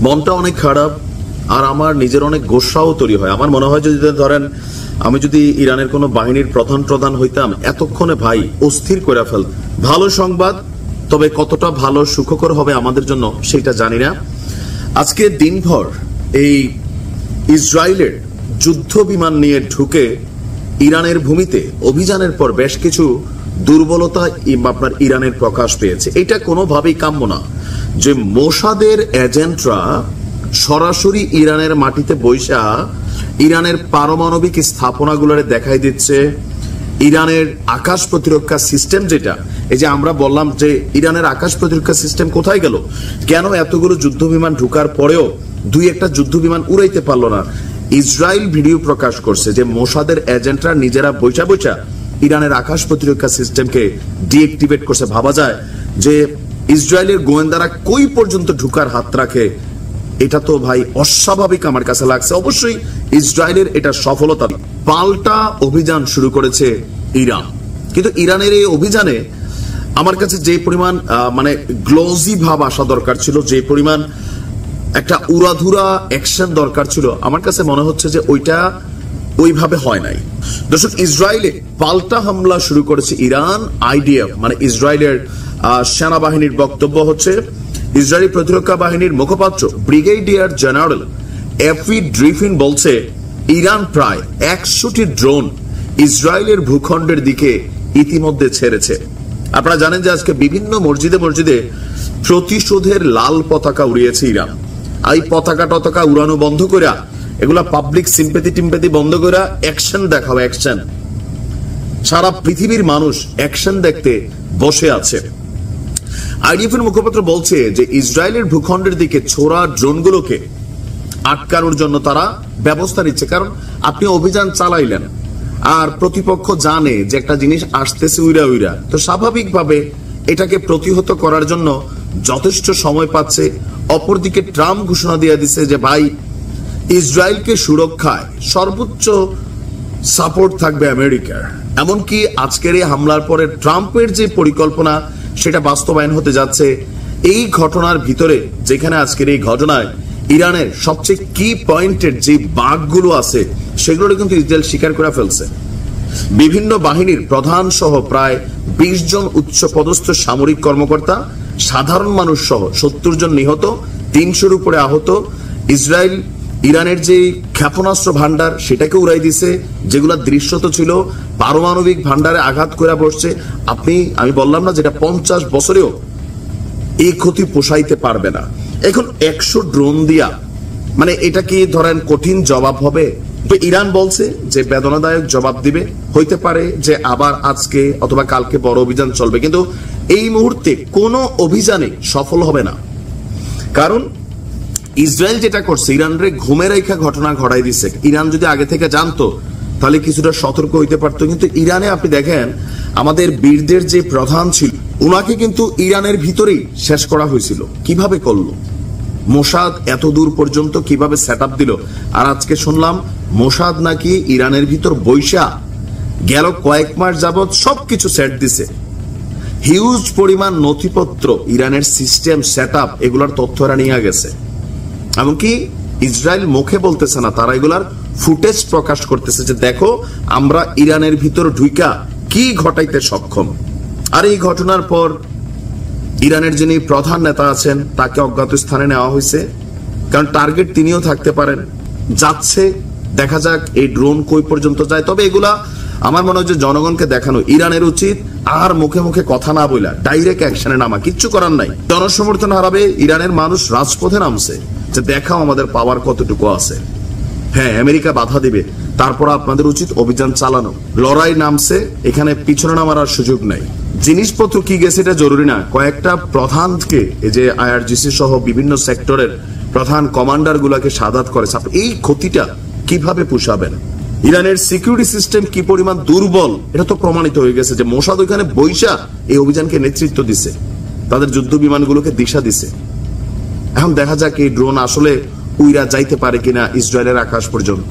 মনটা অনেক খারাপ আর আমার নিজের অনেক গোসাও তৈরি হয়। আমার মনে হয় যদি ধরেন আমি যদি ইরানের কোন বাহিনীর প্রধান হইতাম এতক্ষণে ভাই অস্থির করে ফেল। ভালো সংবাদ, তবে কতটা ভালো সুখকর হবে আমাদের জন্য সেটা জানি না। আজকে দিনভর এই ইসরায়েলের যুদ্ধ বিমান নিয়ে ঢুকে ইরানের ভূমিতে অভিযানের পর বেশ কিছু দুর্বলতা আপনার ইরানের প্রকাশ পেয়েছে। এটা কোনোভাবেই কাম্য না যে মোসাদের এজেন্টরা সরাসরি ইরানের মাটিতে বৈশা ইরানের পারমাণবিক স্থাপনাগুলোরে দেখাই দিচ্ছে। ইরানের আকাশ প্রতিরক্ষা সিস্টেম যেটা, এই যে আমরা বললাম যে ইরানের আকাশ প্রতিরক্ষা সিস্টেম কোথায় গেল, কেন এতগুলো যুদ্ধ বিমান ঢুকার পরেও দুই একটা যুদ্ধ বিমান উড়াইতে পারলো না। ইসরায়েল ভিডিও প্রকাশ করছে যে মোসাদের এজেন্টরা নিজেরা বৈশা ইরানের আকাশ প্রতিরক্ষা সিস্টেমকে ডিএক্টিভেট করছে। ভাবা যায় যে ইসরায়েলের গোয়েন্দারা কই পর্যন্ত ঢুকার হাত রাখে। এটা তো ভাই অস্বাভাবিক আমার কাছে লাগছে। অবশ্যই ইসরায়েলের এটা সফলতা। পাল্টা অভিযান শুরু করেছে ইরান, কিন্তু ইরানের এই অভিযানে আমার কাছে যে পরিমাণ মানে গ্লোজি ভাব আসা দরকার ছিল, যে পরিমাণ একটা উড়াধুরা অ্যাকশন দরকার ছিল, আমার কাছে মনে হচ্ছে যে ওইটা ওইভাবে হয় নাই। দর্শক, ইসরায়েলে পাল্টা হামলা শুরু করেছে ইরান। আইডিএফ মানে ইসরায়েলের সেনাবাহিনীর বক্তব্য হচ্ছে, ইসরায়েলি প্রতিরক্ষা বাহিনীর মুখপাত্র ব্রিগেডিয়ার জেনারেল এফি ড্রিফিন বলছে ইরান প্রায় 100টি ড্রোন ইসরায়েলের ভূখণ্ডের দিকে ইতিমধ্যে ছেড়েছে। আপনারা জানেন যে আজকে বিভিন্ন মসজিদে প্রতিশোধের লাল পতাকা উড়িয়েছে ইরান। এই পতাকা উড়ানো বন্ধ করে, এগুলা পাবলিক সিম্পেথি টিম্পেথি বন্ধ করে অ্যাকশন দেখাও, অ্যাকশন। সারা পৃথিবীর মানুষ অ্যাকশন দেখতে বসে আছে। আইডিএফ এর মুখপাত্র বলছে যে ইসরায়েলের ভূখণ্ডের দিকে ছোড়া ড্রোনগুলোকে আটকানোর জন্য তারা ব্যবস্থা নিচ্ছে। কারণ আপনি অভিযান চালাইলেন আর প্রতিপক্ষ জানে যে একটা জিনিস আসতেছে উইরা, তো স্বাভাবিকভাবে এটাকে প্রতিহত করার জন্য যথেষ্ট সময় পাচ্ছে। অপরদিকে ট্রাম্প ঘোষণা দিয়ে দিচ্ছে যে ভাই ইসরায়েলকে সুরক্ষায় সর্বোচ্চ সাপোর্ট থাকবে আমেরিকার। এমনকি আজকের এই হামলার পরে ট্রাম্পের যে পরিকল্পনা সেটা বাস্তবায়ন হতে যাচ্ছে। এই ঘটনার ভিতরে যেখানে আজকের এই ঘটনায় ইরানের সবচেয়ে কি পয়েন্টের যে বাঘগুলো আছে সেগুলো কিন্তু ইসরায়েল স্বীকার করে ফেলছে। বিভিন্ন বাহিনীর প্রধান সহ প্রায় 20 জন উচ্চ পদস্থ সামরিক কর্মকর্তা, সাধারণ মানুষ সহ 70 জন নিহত, 300-র উপরে আহত। ইসরায়েল ইরানের যে ক্ষেপণাস্ত্র ভান্ডার সেটাকে উড়াই দিছে, যেগুলা দৃশ্যত ছিল, পারমাণবিক ভান্ডারে আঘাত করে বসছে। আমি বললাম না যেটা 50 বছরেও এই ক্ষতি পোষাইতে পারবে না। এখন 100 ড্রোন দিয়া মানে এটা কি ধরেন কঠিন জবাব হবে? তো ইরান বলছে যে বেদনাদায়ক জবাব দিবে। হইতে পারে যে আবার আজকে অথবা কালকে বড় অভিযান চলবে, কিন্তু এই মুহূর্তে কোনো অভিযানে সফল হবে না। কারণ ইসরায়েল যেটা করছে, ইরানরে ঘুমে রেখা ঘটনা ঘটাই দিচ্ছে। ইরান যদি আগে থেকে জানতো তাহলে কিছুটা সতর্ক হইতে পারতো। কিন্তু ইরানে আপনি দেখেন আমাদের বীরদের যে প্রধান ছিল উনাকে কিন্তু ইরানের ভিতরেই শেষ করা হয়েছিল। কিভাবে করলো? মোসাদ এত দূর পর্যন্ত কিভাবে সেট আপ দিল? আর আজকে শুনলাম মোসাদ নাকি ইরানের ভিতর বৈশা গেল কয়েক মাস যাবৎ সবকিছু সেট দিছে। হিউজ পরিমাণ নথিপত্র, ইরানের সিস্টেম সেট আপ, এগুলার তথ্যরা নিয়ে গেছে। এমনকি ইসরায়েল মুখে বলতেছে না, তারা এগুলার ফুটেজ প্রকাশ করতেছে যে দেখো আমরা ইরানের ভিতর ঢুইকা কি ঘটাইতে সক্ষম। আর এই ঘটনার পর ইরানের যিনি প্রধান নেতা আছেন তাকে অজ্ঞাত স্থানে নেওয়া হয়েছে, কারণ টার্গেট তিনিও থাকতে পারেন। যাচ্ছে, দেখা যাক এই ড্রোন কই পর্যন্ত যায়। তবে এগুলা আমার মনে হয় যে জনগণকে দেখানো ইরানের উচিত, আর মুখে মুখে কথা না বইলা ডাইরেক্ট অ্যাকশনে নামা। কিচ্ছু করার নাই। জনসমর্থন হারাবে, ইরানের মানুষ রাজপথে নামছে যে দেখাও আমাদের পাওয়ার কতটুকু আছে। হ্যাঁ, আমেরিকা বাধা দিবে, তারপর আপনাদের উচিত অভিযান চালানো। লড়াই নামছে, এখানে পিছনে নামার আর সুযোগ নাই। জিনিসপত্র কি গেছে এটা জরুরি না, কয়েকটা প্রধানকে, এই যে আইআরজিসি সহ বিভিন্ন সেক্টরের প্রধান কমান্ডার গুলাকে সাদাত করেছে। এই ক্ষতিটা কিভাবে পুষাবেন? ইরানের সিকিউরিটি সিস্টেম কি পরিমাণ দুর্বল এটা তো প্রমাণিত হয়ে গেছে যে মোসাদ ওইখানে বৈশা এই অভিযানকে নেতৃত্ব দিছে, তাদের যুদ্ধ বিমানগুলোকে দিশা দিছে। এখন দেখা যাক এই ড্রোন আসলে উইরা যাইতে পারে কিনা ইসরায়েলের আকাশ পর্যন্ত।